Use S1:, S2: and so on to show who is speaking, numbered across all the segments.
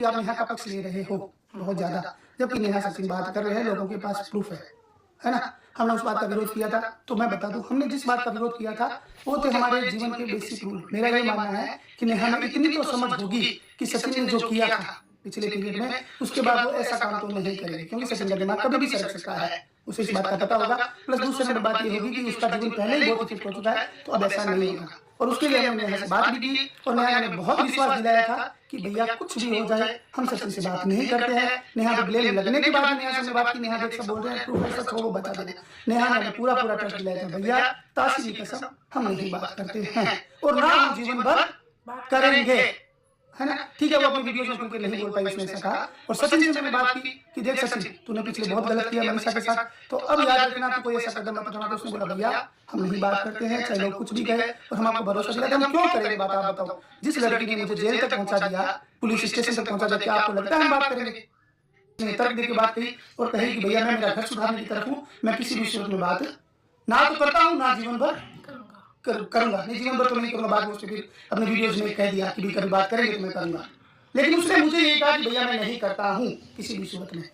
S1: आप नेहा का पक्ष ले रहे हो बहुत ज्यादा, जबकि नेहा सचिन बात कर रहे हैं, लोगों के पास प्रूफ है ना। हमने उस बात का विरोध किया था, तो मैं बता दूं, हमने जिस बात का विरोध किया था वो थे हमारे जीवन के बेसिक रूल। मेरा ये मानना है कि नेहा में इतनी तो समझ होगी कि सचिन ने जो किया था पिछले पीरियड में, उसके बाद वो ऐसा काम तो नहीं करेंगे, क्योंकि सचिन का दिमाग कभी भी सरक सकता है, उसे इस बात का पता होगा। प्लस दूसरे नंबर बात ये होगी कि उसका जीवन पहले ही बहुत फिट हो चुका है, तो अब ऐसा नहीं होगा। और उसके लिए हमने नेहा से बात भी की, और नेहा ने बहुत विश्वास दिलाया था कि भैया कुछ भी हो जाए हम सचिन से बात नहीं करते हैं। नेहा को ब्लेम लगने के बाद नेहा से हमने बात की, नेहा देख सब बोल रहे हैं प्रूफ है, सच हो वो बता देना। नेहा ने हमें पूरा ट्रस्ट दिलाया था, भैया ताशी की कसम हम नहीं बात करते हैं और ना हम जीवन भर करेंगे, है ना। ठीक है, वो अपनी वीडियोस में खुल के नहीं बोल पाई, उसने ऐसा कहा। और सचिन से मैंने बात की कि देख सचिन, तूने पिछले बहुत गलत किया मनीषा के साथ, तो अब याद रखना तू कोई ऐसा कदम मत उठाना। तो उसने बोला भैया हम नहीं बात करते हैं, चाहे लोग कुछ भी कहे, और हम आपको भरोसा दिलाते हैं, हम क्यों करेंगे बात, आप बताओ। जिस लड़की ने मुझे जेल तक पहुंचा दिया, पुलिस स्टेशन तक पहुंचा दिया, क्या आपको लगता है हम बात करेंगे। उसने तर्क देके बात कही और कही कि भैया मैं मेरा घर सुधारने की तरफ हूँ, मैं किसी भी सूरत में बात ना तो करता हूँ ना जीवन भर करूंगा। नहीं, जीवन भर तो नहीं करूंगा, बाद में उसने फिर अपने वीडियोज में कह दिया कि भी कभी बात करेंगे तो मैं करूंगा। लेकिन उसने मुझे ये कहा कि भैया मैं नहीं करता हूँ किसी भी सूरत में,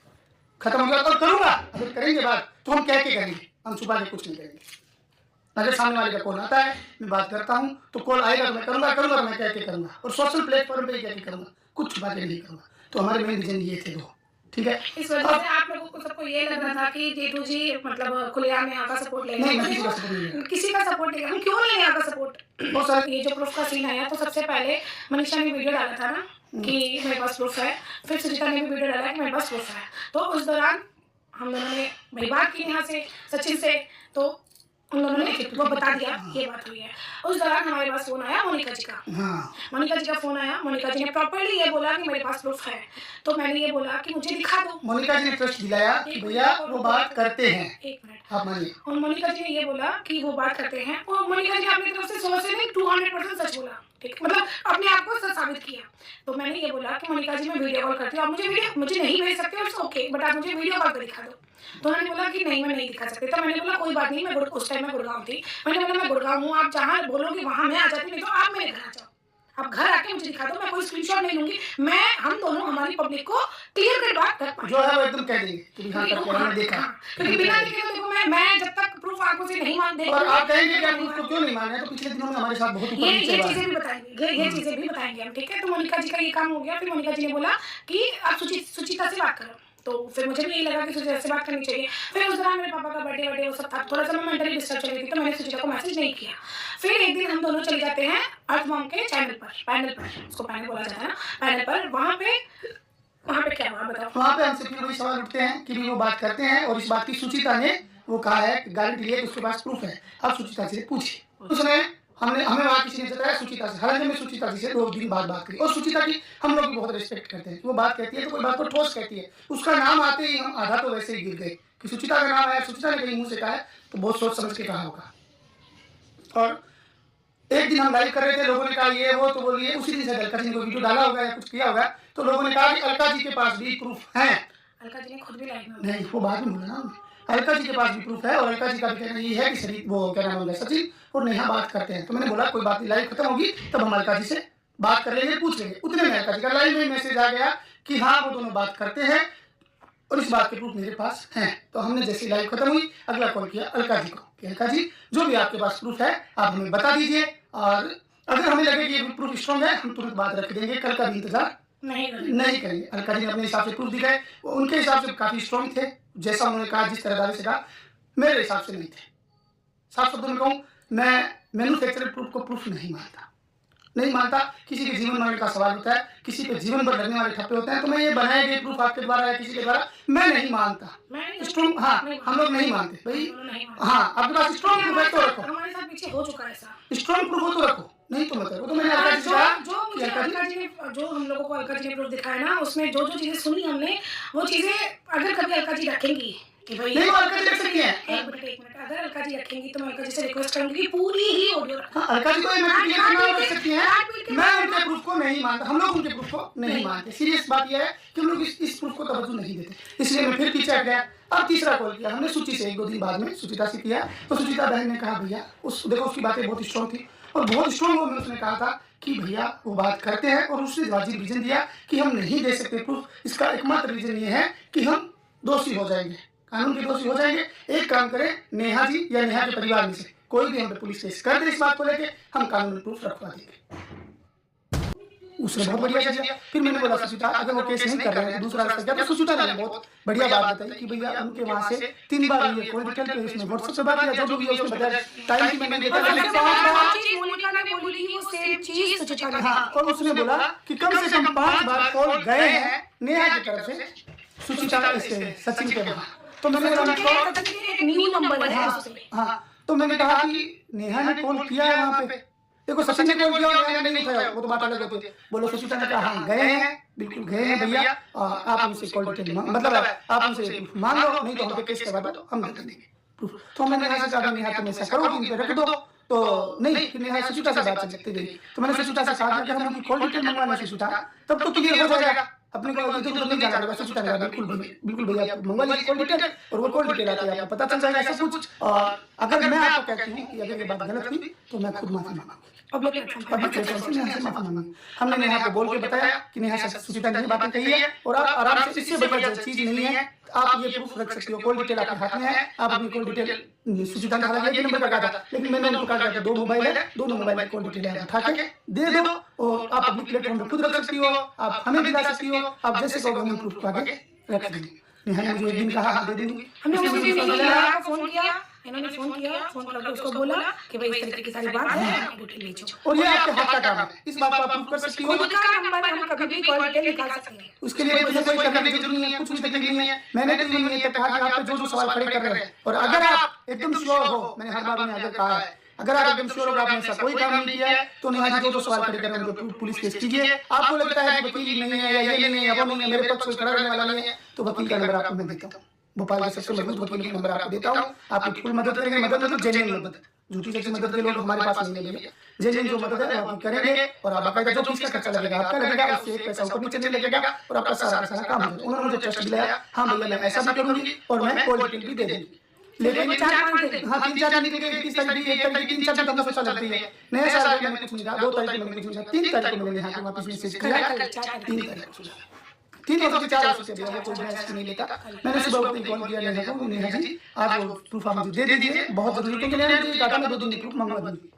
S1: खत्म हो गया। और करूंगा, अगर करेंगे बात तो हम कह के करेंगे, हम छुपा के कुछ नहीं करेंगे। अगर सामने वाले का कॉल आता है, मैं बात करता हूँ, तो कॉल आएगा तो मैं करूंगा तो मैं कह के करूंगा, और सोशल प्लेटफॉर्म पे कह के करूंगा, कुछ छुपा के नहीं करूंगा। तो हमारे मेन रीजन ये थे दो, ठीक है।
S2: इस वजह से आप लोगों को सबको ये लग रहा था कि जेठू जी मतलब खुलेआम यहाँ का सपोर्ट ले रहे हैं, किसी का सपोर्ट नहीं। हम क्यों नहीं यहाँ का सपोर्ट। ये जो प्रूफ का सीन आया, तो सबसे पहले मनीषा ने वीडियो डाला था ना कि मेरे पास प्रूफ है, फिर सुचिता ने भी वीडियो डाला कि मेरे पास प्रूफ है। तो उस दौरान हम दोनों ने मेरी बात की यहाँ से सचिन से, तो उन दोनों ने वो बता दिया ये बात हुई है। उस दौरान हमारे पास फोन आया मोनिका जी का, मोनिका जी का फोन आया। मोनिका जी ने प्रॉपर्ली ये बोला कि मेरे पास प्रूफ है, तो मैंने ये बोला कि मुझे दिखा दो।
S1: मोनिका जी ने ट्रस्ट दिलाया कि भैया वो बात करते हैं।
S2: एक मिनट,
S1: आप मानिए।
S2: और मोनिका जी ने ये बोला कि वो बात करते हैं, और मोनिका जी अपनी तरफ से 100 से नहीं 200% सच बोला, ठीक, मतलब अपने आप को सच साबित किया। तो मैंने ये बोला कि मोनिका जी मैं वीडियो कॉल करती हूँ, आप मुझे नहीं भेज सकते हो, ओके, बट आप मुझे वीडियो कॉल पर दिखा दो। तो उन्होंने बोला कि नहीं मैं नहीं दिखा सकती। तो मैंने बोला कोई बात नहीं, मैं उस टाइम में गुड़गांव थी, मैंने बोला मैं गुड़गांव हूँ, आप जहाँ बोलोगे वहाँ मैं आ जाती, नहीं तो आप मेरे घर आ जाओ, आप घर आके मुझे दिखा दो, मैं कोई स्क्रीनशॉट नहीं लूंगी, मैं हम दोनों हमारी पब्लिक को क्लियर कट बात कर पाए,
S1: जो है वो एकदम कह देंगे कि हाँ करके हमने देखा।
S2: क्योंकि बिना देखे तो देखो मैं जब तक प्रूफ आंखों से नहीं मान
S1: और आप कहेंगे कि प्रूफ को क्यों नहीं माने, तो पिछले दिनों में हमारे साथ बहुत
S2: ये चीजें भी बताएंगे, ये चीजें भी बताएंगे हम, ठीक है। तो मोनिका जी का ये काम हो गया। फिर मोनिका जी ने बोला कि आप सुचिता से बात करो, तो फिर मुझे भी यही लगा कि सुचिता से बात करनी चाहिए। फिर उस दौरान मेरे पापा का बर्थडे वो सब था, थोड़ा सा मैं मेंटली डिस्टर्ब चल रही थी, तो मैंने सुचिता को मैसेज नहीं किया। फिर एक दिन हम दोनों चले जाते हैं अर्थ मॉम के पैनल पर, उसको पैनल बोला जाता है ना, पैनल पर। वहाँ पे क्या हुआ बताओ।
S1: वहाँ पे हमसे फिर वही सवाल उठते हैं कि वो बात करते हैं, और इस बात की सुचिता ने वो कहा है, गारंटी ली है कि उसके पास प्रूफ है। अब सुचिता से पूछिए। उसने हमें वहाँ किसी ने बताया सुचिता से, हालांकि मैं सुचिता जी से 2 दिन बाद बात करी, और सुचिता की हम लोग भी बहुत रिस्पेक्ट करते हैं। वो बात कहती है तो कोई बात को ठोस कहती है, उसका नाम आते ही हम आधा तो वैसे ही गिर गए कि सुचिता का नाम आया, सुचिता ने कहीं मुंह से कहा है, तो बहुत सोच समझ के कहा होगा। और एक दिन हम लाइव कर रहे थे, लोगों ने कहा ये वो, तो बोलिए उसी दिन से अलका जी ने वीडियो डाला होगा या कुछ किया होगा, तो लोगों ने कहा कि अलका जी के पास भी प्रूफ है।
S2: अलका जी ने खुद भी लाइव में
S1: नहीं, वो बाद में बोला ना, अलका जी के पास भी प्रूफ है, और अलका जी का भी कहना ये है कि शरीर वो क्या नाम है सचिन और नेहा बात करते हैं। तो मैंने बोला कोई बात नहीं, लाइव खत्म होगी तब हम अलका जी से बात कर लेंगे, पूछ लेंगे। उतने में अलका जी का लाइव में मैसेज आ गया कि हाँ वो दोनों बात करते हैं और इस बात के प्रूफ मेरे पास हैं। तो हमने जैसे लाइव खत्म हुई अगला कॉल किया अलका जी को कि अलका जी जो भी आपके पास प्रूफ है आप हमें बता दीजिए, और अगर हमें लगे कि ये प्रूफ स्ट्रॉन्ग है हम तुरंत बात रख देंगे, कल का भी इंतजार नहीं करेंगे। अलका जी ने अपने हिसाब से प्रूफ दिखाए, उनके हिसाब से काफी स्ट्रॉन्ग थे, जैसा उन्होंने कहा, जिस तरह दावे से कहा, मेरे हिसाब से नहीं थे। साफ शब्दों में कहूँ, मैं मैन्युफैक्चर्ड प्रूफ को प्रूफ नहीं मानता। किसी के जीवन मरण का सवाल होता है, किसी पे जीवन भर लगने वाले ठप्पे होते हैं, तो मैं ये बनाए गए प्रूफ आपके द्वारा या किसी के द्वारा मैं नहीं मानता। स्ट्रॉन्ग, हाँ हम लोग नहीं मानते भाई। हाँ आपके पास स्ट्रॉन्ग प्रूफ है तो रखो,
S2: हमारे साथ पीछे हो चुका है ऐसा,
S1: स्ट्रॉन्ग प्रूफ हो तो रखो, नहीं तो मत रखो। तो मैंने अलका जी से कहा
S2: जो हम लोगों को अलका जी ने प्रूफ दिखाया ना, उसमें जो चीजें सुनी हमने, वो चीजें अगर कभी अलका जी रखेंगी कि भाई
S1: नहीं, वो अलका जी रख सकती हैं।
S2: एक मिनट, अगर अलका जी रखेंगी तो मैं अलका जी से रिक्वेस्ट करूंगी कि पूरी ही ऑडियो
S1: अलका जी को रख सकती हैं। मैं उनके प्रूफ को नहीं मानता, हम लोग उनके प्रूफ को नहीं मानते। सीरियस बात यह है कि हम लोग इस प्रूफ को तवज्जो नहीं देते, इसलिए मैं फिर पीछे हट गया। अब तीसरा कॉल किया हमने सुचि से, 1-2 दिन बाद में सुचिता से किया, तो सुचिता बहन ने कहा भैया देखो उसकी बातें बहुत स्ट्रॉन्ग थी, और बहुत स्ट्रॉन्ग उसने कहा था कि भैया वो बात करते हैं और उसने वाजिब रीजन दिया कि हम नहीं दे सकते प्रूफ। इसका एकमात्र रीजन ये है कि हम दोषी हो जाएंगे, कानून के दोषी हो जाएंगे। एक काम करें, नेहा जी या नेहा के परिवार में से कोई भी हम पे पुलिस केस कर दे इस बात को लेके, हम कानूनी प्रूफ रखवा देंगे। उसने बहुत बढ़िया किया। फिर मैंने बोला सुचिता अगर वो केस नहीं कर रहे हैं तो दूसरा रास्ता क्या? तो सुचिता ने बहुत बढ़िया बात बताई कि भैया उनके वहां से 3 बार ये कॉल डिटेल पे इसमें व्हाट्सएप पे बात किया, जो भी उसने बताया टाइम की मैंने देखा
S2: मोनिका ने बोली वो सेम चीज सुचिता ने।
S1: हाँ, और उसने बोला कि कम से कम 5 बार कॉल गए हैं नेहा की तरफ से सुचिता इससे सचिन के वहां। तो मैंने बोला
S2: न्यू नंबर है।
S1: हाँ, तो मैंने कहा कि नेहा ने कॉल किया है वहां पे, देखो सचिन ने कॉल किया और नेहा ने नहीं उठाया, वो तो बात अलग होती है। बोलो सुचिता ने कहा हाँ गए हैं, बिल्कुल गए हैं भैया, आप उनसे कॉल डिटेल मतलब आप उनसे मान लो, नहीं तो हम पे केस करवा दो, हम दे देंगे प्रूफ। तो मैंने नेहा से कहा नेहा तुम ऐसा करो कि इन पे रख दो, तो नहीं फिर नेहा सुचिता से बात चलती गई। तो मैंने सुचिता से कहा कि हम उनकी कॉल डिटेल मंगवाना सुचिता तब तो क्लियर हो जाएगा, अपने को इधर उधर नहीं जाना पड़ेगा। सुचिता ने कहा बिल्कुल भैया मंगवा लीजिए कॉल डिटेल, और वो कॉल डिटेल आते आपको पता चल जाएगा सब कुछ। और अगर मैं आपको कहती हूँ कि अगर ये बात गलत हुई तो मैं खुद माफी मांगूंगी, पब्लिक प्लेटफॉर्म से नेहा से माफी मांगूंगी। हमने नेहा को बोल के बताया कि नेहा से सुचिता ने बातें कही है और आप आराम से, इससे बड़ी चीज नहीं है, आप ये प्रूफ रख सकते हो, कॉल डिटेल आपके हाथ में है, आप अपनी कॉल डिटेल सुचिता ने हालांकि एक नंबर का था, लेकिन मैंने उनको कहा था 2 मोबाइल है, दोनों मोबाइल में कॉल डिटेल है, उठा के दे दो और आप पब्लिक प्लेटफॉर्म पे खुद रख सकती हो, आप हमें दिला सकती हो, आप जैसे कहोगे हम प्रूफ आगे रख देंगे। नेहा ने मुझे एक दिन कहा हाँ दे दूंगी,
S2: हमने उसी दिन फोन किया, इन्होंने फोन किया, फोन करके उसको बोला कि भाई इस तरीके की सारी बात है, डिटेल भेजो।
S1: और ये आपके हाथ का काम है, इस बात को आप प्रूफ कर सकती हो।
S2: खुद का नंबर हम कभी भी कॉल डिटेल निकाल सकते हैं,
S1: उसके लिए मुझे कोई करने की जरूरत नहीं है, कुछ भी तकलीफ नहीं है। मैंने तो ये नहीं कहा कि आप पे जो सवाल खड़े कर रहे हैं, और अगर आप एकदम श्योर हो, मैंने हर बार में आगे कहा है, अगर आप एकदम श्योर हो आपने ऐसा कोई काम नहीं किया है तो नेहा जी जो सवाल खड़े कर रहे हैं उनको पुलिस केस कीजिए। आपको लगता है कि वकील नहीं है या ये नहीं है, वो नहीं है, मेरे पक्ष में खड़ा रहने वाला नहीं है, तो वकील का नंबर आपको मैं देता हूँ, भोपाल के सबसे मजबूत वकील का नंबर आपको देता हूँ। आपकी फुल मदद करेंगे, मदद मतलब जेन्युइन मदद, झूठी सच्ची मदद के लोग हमारे पास नहीं है, जेन्युइन जो मदद है आप करेंगे, और आप बाकायदा जो फीस का खर्चा लगेगा आपका लगेगा, उससे एक पैसा ऊपर नीचे नहीं लगेगा, और आपका सारा का सारा काम हो जाएगा। उन्होंने मुझे ट्रस्ट दिलाया, हाँ भैया मैं ऐसा भी करूंगी और मैं कॉल डिटेल भी दे दूंगी, लेकिन 4-5 दिन, हाँ 3-4 दिन के 21 तारीख 1 तारीख 3-4 दिन हमने सोचा लगती है। नया साल मैंने कुछ नहीं कहा, 2 तारीख को मैंने कुछ नहीं कहा, 3 तारीख को मैंने नेहा को वापस मैसेज किया, 3 तारीख को 3 हो सकते 4 हो सकते हैं, कोई मैसेज नहीं लेता। मैंने सुबह उठते ही कॉल किया नेहा को, नेहा जी आप वो प्रूफ आप मुझे दे दीजिए, बहुत जरूरी, क्योंकि नेहा ने कहा था मैं 2 दिन में प्रूफ मंगवा दूंगी।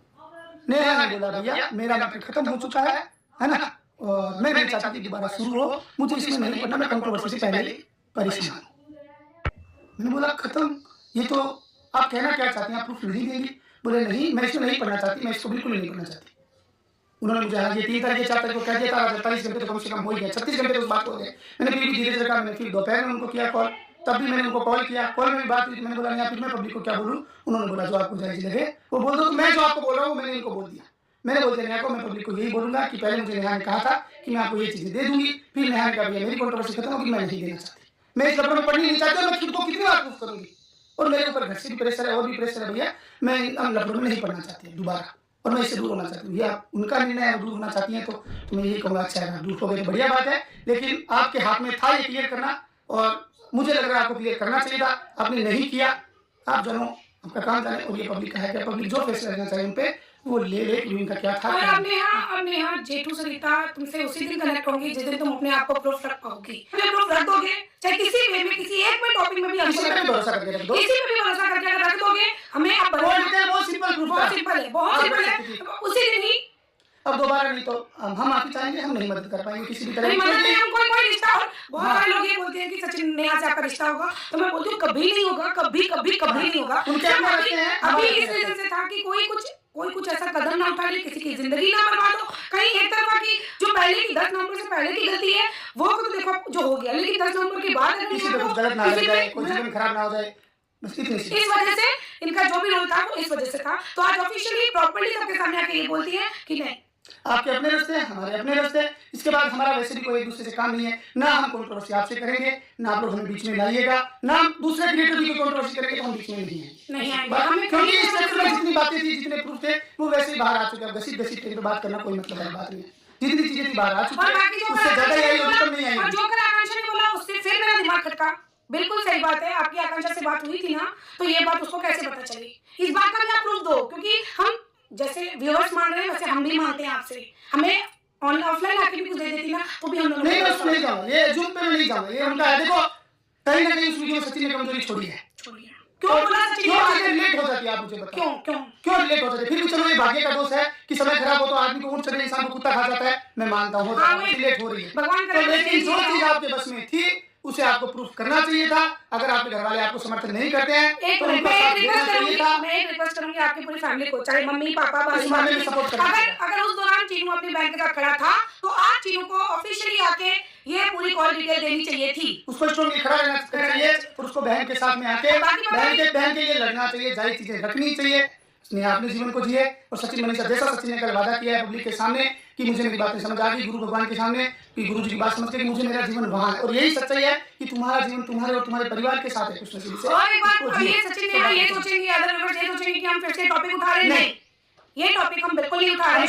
S1: नेहा ने बोला भैया मेरा मैटर खत्म हो चुका है ना, और मैं नहीं चाहती कि दोबारा शुरू हो, मुझे इसमें नहीं पढ़ना, मैं कंट्रोवर्सी से पहले परेशान हूँ। मैंने बोला खत्म, ये तो आप कहना क्या चाहते हैं, आप प्रूफ नहीं देंगी? बोले नहीं मैं इसको नहीं पढ़ना चाहती, मैं इसको बिल्कुल नहीं पढ़ना चाहती। उन्होंने मुझे ये 3 तारीख 4 तारीख को कह दिया था, 48 घंटे तो कम से कम हो ही गया, 36 घंटे उस बात को हो गए। मैंने फिर भी धीरे धीरे कहा, मैंने फिर दोपहर में उनको किया कॉल, तब भी मैंने उनको कॉल किया, कॉल में भी बात हुई, मैंने बोला नहीं फिर मैं पब्लिक को क्या बोलूँ, उन्होंने बोला जो आपको जायज लगे वो बोल दो। तो मैं जो आपको बोल रहा हूँ मैंने इनको बोल दिया, मैंने बोल दिया नेहा को, मैं पब्लिक को यही बोलूंगा कि पहले मुझे नेहा ने कहा था कि मैं आपको ये चीजें दे दूंगी, फिर नेहा ने कहा भैया मेरी कंट्रोवर्सी खत्म होगी, मैं नहीं देना चाहती, मैं इस लफड़े में पढ़नी नहीं चाहती, मैं खुद को कितनी बार प्रूफ करूंगी, और मेरे ऊपर घर से भी प्रेशर है और भी प्रेशर है भैया, मैं इन लफड़ों में नहीं पढ़ना चाहती दोबारा, और मैं इससे दूर होना चाहती हूँ। भैया उनका निर्णय है, दूर होना चाहती है तो मैं यही कहूँगा अच्छा है, दूर हो गए तो बढ़िया बात है, लेकिन आपके हाथ में था ये क्लियर करना, और मुझे लग रहा है आपको क्लियर करना चाहिए था, आपने नहीं किया। आप दोनों आपका काम जाने, और ये पब्लिक का है, क्या पब्लिक जो फैसला लेना चाहिए उन पे वो ले इनका क्या था।
S2: और अब नेहा जेठू सरिता तुमसे उसी दिन कनेक्ट होगी जिस दिन तुम अपने आप को प्रूफ रख पाओगी, प्रूफ रख दोगे, चाहे किसी वे में किसी एक में टॉपिक में भी
S1: किसी पे भी भरोसा करके रख दो,
S2: किसी पे भी भरोसा करके अगर रख दोगे, हमें आप
S1: बहुत सिंपल प्रूफ,
S2: बहुत सिंपल है, बहुत सिंपल है, उसी दिन ही।
S1: अब दोबारा नहीं तो हम माफी चाहेंगे, हम नहीं मदद कर पाएंगे किसी भी तरह
S2: नहीं मदद नहीं, हम कोई रिश्ता, और बहुत सारे लोग ये बोलते हैं कि सचिन नेहा से आपका रिश्ता होगा, तो मैं बोलती हूँ कभी नहीं होगा, कभी नहीं होगा। अभी इस रीजन से था कि कोई कुछ ऐसा कदम ना उठा ले, किसी की जिंदगी ना बर्बाद हो, कहीं एक तरफा की जो पहले की 10 नवंबर से पहले की गलती है वो तो देखो जो हो गया, लेकिन 10 नवंबर के बाद अगर
S1: किसी पे कुछ गलत ना हो जाए, कोई जीवन खराब ना हो जाए, बस इतनी सी।
S2: इस वजह से इनका जो भी रोल था वो इस वजह से था। तो आज ऑफिशियली प्रॉपर्ली सबके सामने आके ये बोलती है कि नहीं
S1: आपके अपने रास्ते हैं, हमारे अपने रास्ते हैं, इसके बाद हमारा वैसे भी कोई एक दूसरे से काम नहीं है, ना हम कंट्रोवर्सी आपसे करेंगे, ना आप लोग हमें बीच में लाइएगा, ना हम दूसरे क्रिएटर की कंट्रोवर्सी करेंगे, तो हम बीच में नहीं है, क्योंकि इस चैप्टर में जितनी बातें थी, जितने प्रूफ थे वो वैसे ही बाहर आ चुके हैं। घसीट के बात करना कोई मतलब वाली बात नहीं है, जितनी चीजें थी बाहर आ चुकी है, उससे ज्यादा आई होगी तब नहीं आई।
S2: और जो कर आकांक्षा ने बोला उससे फिर मेरा दिमाग खटका, बिल्कुल सही बात है, आपकी आकांक्षा से बात हुई थी ना, तो ये बात उसको कैसे पता चली, इस बात का भी आप प्रूफ दो, क्योंकि हम जैसे व्यूअर्स मांग रहे हैं वैसे हम भी मांगते हैं आपसे, हमें ऑफलाइन आके भी कुछ दे देती ना तो भी हम लोग
S1: नहीं, मैं उसमें नहीं जाऊंगा, ये जूम पे मैं नहीं जाऊंगा, ये उनका है। देखो कहीं ना कहीं उस वीडियो में सचिन ने कमजोरी छोड़ी है।
S2: छोड़िए। क्यों बोला सचिन
S1: क्यों
S2: ने?
S1: चीजें रिलेट हो जाती है, आप मुझे बताओ
S2: क्यों क्यों
S1: क्यों रिलेट हो जाती है? फिर भी चलो ये भाग्य का दोष है कि समय खराब हो तो आदमी को ऊँट चढ़े इंसान को कुत्ता खा जाता है, मैं मानता हूँ रिलेट हो रही है।
S2: भगवान
S1: तो
S2: करे
S1: लेकिन जो चीज आपके बस में थी उसे आपको प्रूफ करना चाहिए था। अगर आपके घर वाले आपको समर्थन नहीं करते हैं
S2: एक
S1: तो
S2: मिनट,
S1: उनको
S2: मैं
S1: साथ
S2: एक
S1: देना
S2: रिक्वेस्ट
S1: चाहिए
S2: करूंगी,
S1: था।
S2: मैं एक रिक्वेस्ट करूंगी आपकी पूरी फैमिली को, चाहे मम्मी पापा
S1: इस मामले में सपोर्ट करना चाहिए।
S2: अगर उस दौरान चीनू अपनी बहन के साथ खड़ा था तो आज चीनू को ऑफिशियली आके ये पूरी कॉल डिटेल देनी चाहिए थी।
S1: उसको स्ट्रॉन्गली खड़ा रहना चाहिए और उसको बहन के साथ में आके बहन के लिए लड़ना चाहिए, जायज चीजें रखनी चाहिए। उसने अपने जीवन को जिए और सचिन मनीषा जैसा सचिन ने कल वादा किया है पब्लिक के सामने कि मुझे मेरी बातें समझ आ गई, गुरु भगवान के सामने कि गुरु जी की बात समझ के कि मुझे मेरा जीवन वहां है और यही सच्चाई है कि तुम्हारा जीवन तुम्हारे और तुम्हारे परिवार के साथ है। कृष्ण जी से
S2: और एक बात ये सचिन ने ये सोचेंगे, अदर व्यूअर्स ये सोचेंगे कि हम फिर से टॉपिक उठा रहे हैं, नहीं, ये टॉपिक हम बिल्कुल नहीं उठा रहे।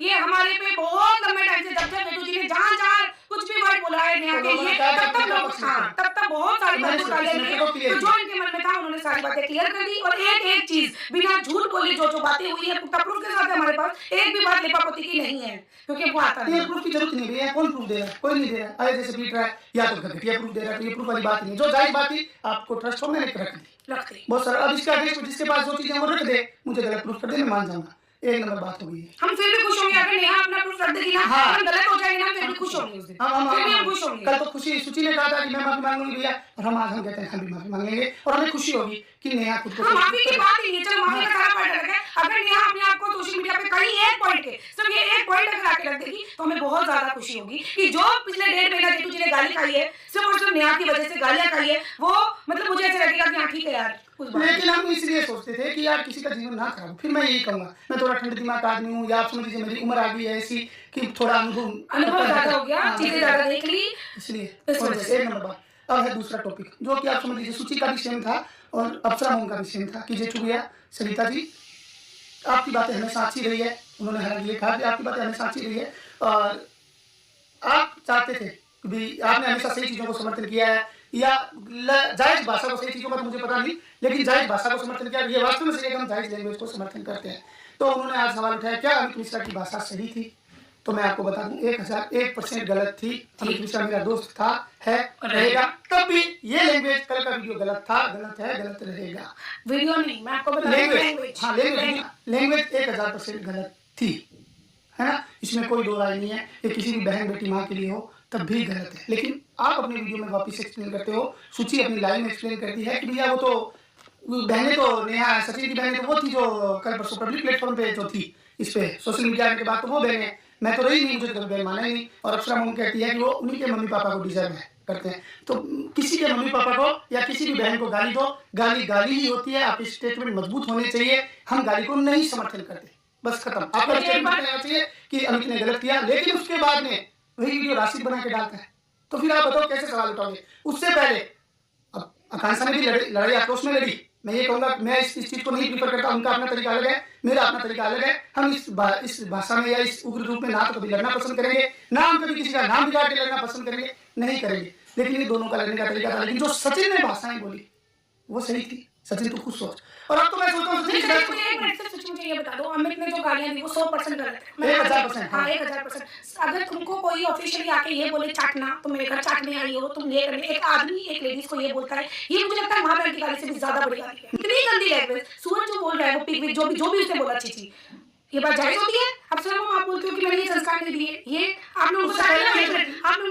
S2: ये हमारे पे बहुत लंबे टाइम से जब बेटू जी ने जहां कुछ भी वर्ड बोला है नेहा के लिए तब तक बहुत सारी बातें डाले हैं, तो जो इनके मन में था उन्होंने सारी बातें क्लियर कर दी और एक एक चीज बिना झूठ बोले जो बातें हुई है पुख्ता प्रूफ के साथ हमारे पास एक भी बात लिपापोती की नहीं है, क्योंकि वो आता है।
S1: प्रूफ की जरूरत नहीं है, कौन प्रूफ दे रहा है? कोई नहीं दे रहा है। आए जैसे पीट रहा है या तो घटिया प्रूफ दे रहा है, तो ये प्रूफ वाली बात नहीं है। जो जायज बात थी आपको ट्रस्ट हो मैंने रख दी बहुत सारा। अब इसके आगे जिसके पास जो चीजें वो रख दे, मुझे गलत प्रूफ कर दे, मैं मान जाऊंगा। एक नंबर बात हो गई है।
S2: हम फिर भी खुश होंगे अगर नेहा अपना प्रूफ रख देगी ना, हम गलत हो जाएंगे ना फिर भी खुश होंगे उस दिन, फिर भी हम खुश होंगे।
S1: कल तो खुशी सुची ने कहा था कि मैं माफी मांगूंगी भैया, और हम आज हम कहते हैं हम भी माफी मांगेंगे और हमें खुशी होगी कि नेहा खुद को
S2: माफी की बात ही नहीं, चलो माफी का सारा पॉइंट अलग है। अगर नेहा अपने आप को सोशल मीडिया पे कहीं एक पॉइंट के सिर्फ ये एक पॉइंट अगर आके रख देगी तो हमें बहुत ज्यादा खुशी होगी कि जो पिछले 1.5 महीना जेठू जी ने गाली खाई है सिर्फ और सिर्फ नेहा की वजह से गालियां खाई है, वो मतलब मुझे ऐसा लगेगा कि हाँ ठीक है यार। लेकिन हम इसलिए सोचते थे कि यार किसी का जीवन ना खराब। फिर मैं यही कहूंगा, मैं थोड़ा ठंडे दिमाग का आदमी हूँ, या आप समझ लीजिए मेरी उम्र आ गई है ऐसी कि थोड़ा अनुभव ज्यादा हो गया, चीजें ज्यादा देख ली,
S1: इसलिए एक नंबर बात। अब है दूसरा टॉपिक जो कि आप समझ लीजिए सूची का भी सेम था और अप्सरा मोम का भी सेम था कि जेठू भैया सरिता जी आपकी बातें हमेशा अच्छी रही है। उन्होंने हर ये कहा कि आपकी बातें हमेशा अच्छी रही है और आप चाहते थे कि भी आपने हमेशा सही चीज़ों को समर्थन किया है या जायज भाषा को, सही चीज़ों का तो मुझे पता नहीं, लेकिन जायज भाषा को समर्थन किया। ये वास्तव में सही है कि हम जायज लैंग्वेज को समर्थन करते हैं। तो उन्होंने आज सवाल उठाया क्या अमित मिश्रा की भाषा सही थी? तो मैं आपको बता दूं 1001% गलत थी। अमित मिश्रा मेरा दोस्त था, है, रहेगा। तब भी ये लैंग्वेज कल का वीडियो गलत था, गलत है, गलत रहेगा।
S2: वीडियो नहीं, मैं आपको बता दूं लैंग्वेज, हाँ
S1: लैंग्वेज 1000% गलत थी, है ना, इसमें कोई दो राय नहीं है। ये किसी भी बहन बेटी माँ के लिए हो तब भी गलत है। लेकिन आप अपने वीडियो में वापस एक्सप्लेन करते हो, सूची अपनी लाइन में एक्सप्लेन करती है कि भैया वो तो बहनें तो नेहा सचिन की बहनें तो वो थी जो कल परसों पब्लिक प्लेटफॉर्म पे जो थी इस पे सोशल मीडिया के बाद, तो वो बहनें मैं तो रही नहीं, मुझे तो बहन माना ही नहीं। और अप्सरा मोम कहती है कि वो उन्हीं के मम्मी पापा को डिजर्व है करते हैं। तो किसी के मम्मी पापा को या किसी भी बहन को गाली दो, गाली गाली ही होती है। आपके स्टेटमेंट मजबूत होने चाहिए। हम गाली को नहीं समर्थन करते, बस खत्म। आपका स्टेटमेंट रहना चाहिए कि अमित ने गलत किया, लेकिन उसके बाद में वही वीडियो राशिद बना के डालता है, तो फिर आप बताओ कैसे सवाल उठाओगे? उससे पहले अब आकांक्षा ने भी लड़ाई आक्रोश में लड़ी। मैं ये कहूंगा मैं इस चीज को नहीं प्रीफर करता, उनका अपना तरीका अलग है, मेरा अपना तरीका अलग है। हम इस भाषा में या इस उग्र रूप में ना तो कभी लड़ना पसंद करेंगे, ना हम कभी किसी का नाम बिगाड़ के लड़ना पसंद करेंगे, नहीं करेंगे। लेकिन ये दोनों का लड़ने का तरीका था। लेकिन जो सचिन ने भाषाएं बोली वो सही थी। सचिन तो खुद सोच, और अब तो मैं सोचता हूँ
S2: मुझे ये बता दो, अमित ने जो गालियां दी वो 100% गलत है,
S1: 1000%।
S2: हाँ 1000%। अगर तुमको कोई ऑफिशियली आके ये बोले चाटना, तुम मेरे घर चाटने आई हो, तुम ये करने, एक आदमी एक लेडीज को ये बोलता है, ये मुझे लगता है माँ बहन की गाली से भी ज्यादा बड़ी गाली है। इतनी गंदी लैंग्वेज। सूरज जो बोल रहा है वो पिक जो भी उसने बोला अच्छी थी, ये बात जायज होती है? अप्सरा मोम आप बोलते हो कि मैंने ये संस्कार नहीं दिए, ये आपने उनको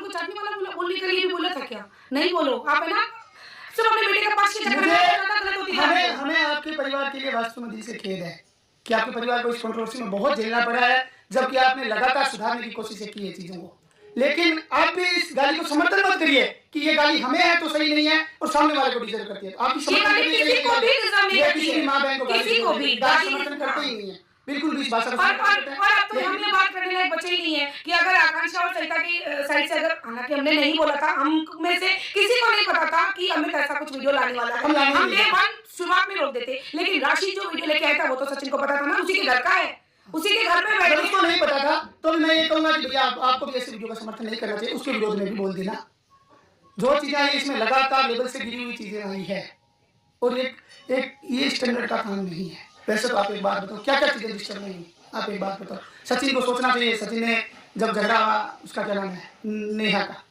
S2: चाटने वाला बोलने के लिए भी बोला था क्या? नहीं बोलो आप, है ना, सिर्फ अपने बेटे का पास के चक्कर में गलत होती है।
S1: हमें आपके परिवार के लिए वास्तव में दिल से खेद है कि आपके परिवार को इस कंट्रोवर्सी में बहुत झेलना पड़ा है, जबकि आपने लगातार सुधारने की कोशिश की है चीजों को। लेकिन आप भी इस गाली को समर्थन मत करिए कि ये गाली हमें है तो सही नहीं है और सामने वाले को डिजर्व करती है। आप किसी माँ बहन को समर्थन करते ही नहीं है, बिल्कुल भी इस भाषा
S2: और अब तो हमने बात करने लायक बचे ही नहीं है कि अगर आकांक्षा और सरिता की साइड से, अगर हालांकि हमने नहीं बोला था, हम में से किसी को नहीं पता था कि अमित ऐसा कुछ वीडियो लाने वाला है, हम डे वन शुरुआत में रोक देते। लेकिन राशि जो वीडियो लेके आया था वो तो सचिन को पता था ना, उसी के घर का है, उसी के घर पे बैठे।
S1: उसको नहीं पता था तो मैं ये कहूंगा कि भैया आपको भी ऐसे वीडियो का समर्थन नहीं करना चाहिए, उसके विरोध में भी बोल देना। जो चीजें आई इसमें लगातार लेवल से गिरी हुई चीजें आई है और एक ये स्टैंडर्ड का काम नहीं है। वैसे तो आप एक बात बताओ क्या क्या चीजें डिस्टर्ब नहीं हुई, आप एक बात बताओ। सचिन को सोचना चाहिए, सचिन ने जब झगड़ा हुआ उसका क्या नाम है नेहा का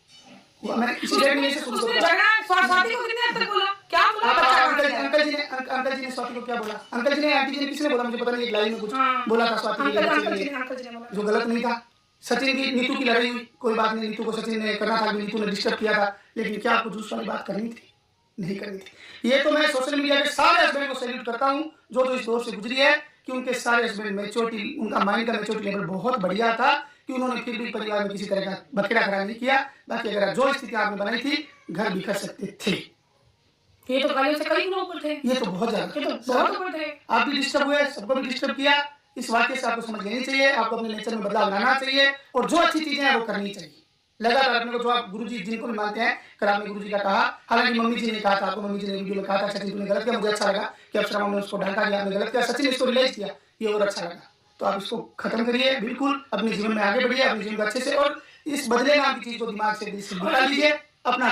S1: हुआ, मैंने इसी डेढ़ महीने से शुरू
S2: उसने
S1: करा।
S2: झगड़ा स्वाति को कितने हद तक बोला, क्या बोला?
S1: आप
S2: बच्चा
S1: अंकल
S2: कहाँ
S1: अंकल जी ने अंकल जी ने स्वाति को क्या बोला, अंकल जी ने आंटी जी ने किसने बोला मुझे पता नहीं, एक लाइन में कुछ
S2: हाँ।
S1: बोला था स्वाति के
S2: अंकल
S1: लिए,
S2: अंकल जी ने बोला।
S1: जो गलत नहीं था। सचिन की नीतू की लड़ाई हुई, कोई बात नहीं, नीतू को सचिन ने करना था, नीतू ने डिस्टर्ब किया था, लेकिन क्या आपको दूसरी वाली बात करनी थी, नहीं करनी थी। ये तो मैं सोशल मीडिया के सारे हस्बैंड को सैल्यूट करता हूँ जो इस दौर से गुजरी है, कि उनके सारे हस्बैंड मैच्योरिटी, उनका माइंड का मैच्योरिटी लेवल बहुत बढ़िया था, कि उन्होंने फिर भी परिवार में किसी तरह का बखेड़ा खड़ा नहीं किया। बाकी अगर जो स्थिति आपने बनाई थी घर बिखर सकते थे।
S2: ये तो पहले से कई लोग थे,
S1: ये तो बहुत ज्यादा,
S2: ये तो बहुत ऊपर थे।
S1: आप भी डिस्टर्ब हुए, सबको भी डिस्टर्ब किया। इस वाक्य से आपको समझ लेनी चाहिए, आपको अपने नेचर में बदलाव लाना चाहिए और जो अच्छी चीजें हैं वो करनी चाहिए लगातार अपने को। जो आप गुरुजी जिनको भी मानते हैं, कल आपने गुरुजी का कहा, हालांकि मम्मी जी ने कहा था आपको, मम्मी जी ने वीडियो में कहा था सचिन तुमने गलत किया, मुझे अच्छा लगा कि अप्सरा मम्मी ने उसको डांटा गया, आपने गलत किया, सचिन ने इसको रियलाइज किया, ये और अच्छा लगा। तो आप इसको खत्म करिए, बिल्कुल अपने जीवन में आगे बढ़िए, अपने जीवन को अच्छे से, और इस बदले नाम की चीज को दिमाग से निकाल लीजिए, अपना